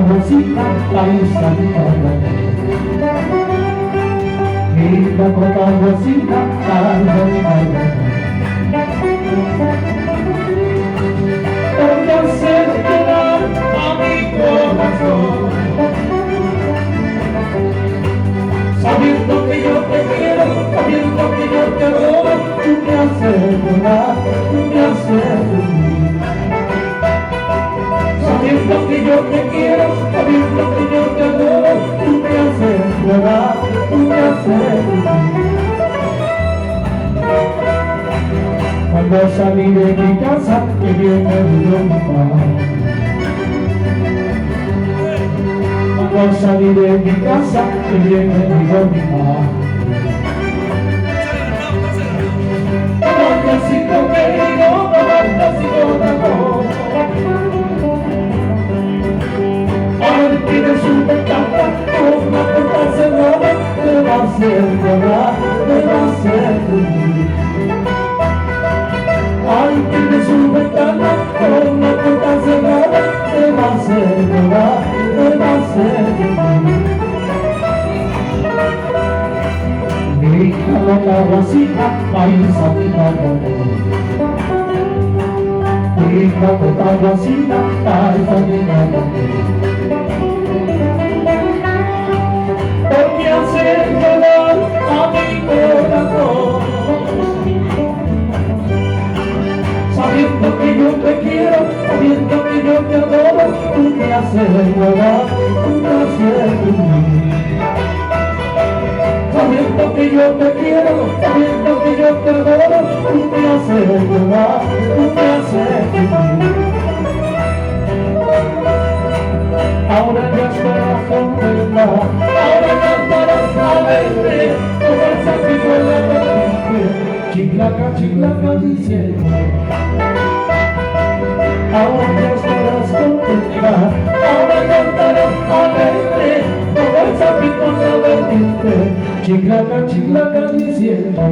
Rosita, país saludable. Linda kota Rosita, saludable. Porque hacer llorar a mi corazón, sabiendo que yo te quiero, sabiendo que yo te adoro, tú me haces llorar, tú me haces sufrir. Sabiendo que yo te quiero, sabiendo que yo te adoro, tú me haces llorar, tú me haces sufrir. Cuando salí de mi casa, que bien me dio mi papá. Cuando salí de mi casa, que bien me dio mi papá. Mamacito querido, mamacito de amor. Ahora tiene su ventana, con una puerta cerrada, me va a hacer llorar, me va a hacer sufrir. Ay, tiene su ventana, con una puerta cerrada, me va a hacer llorar, me va a hacer sufrir. Mi hija la Rosita, país saludable. Mi hija la Rosita, país saludable. Porque hacer llorar a mi corazón, sabiendo que yo te quiero, sabiendo que yo te adoro, tú me haces llorar, tú me haces sufrir. Sabiendo que yo te quiero, sabiendo que yo te adoro, tú me haces llorar, tú me haces sufrir. Ahora ya estarás contenta, ahora ya estarás alegre, como el sapito en la vertiente, chiclaca, chiclaca diciendo. Ahora ya estarás contenta, ahora ya estarás alegre, como el sapito en la vertiente, chiclaca, chiclaca diciendo.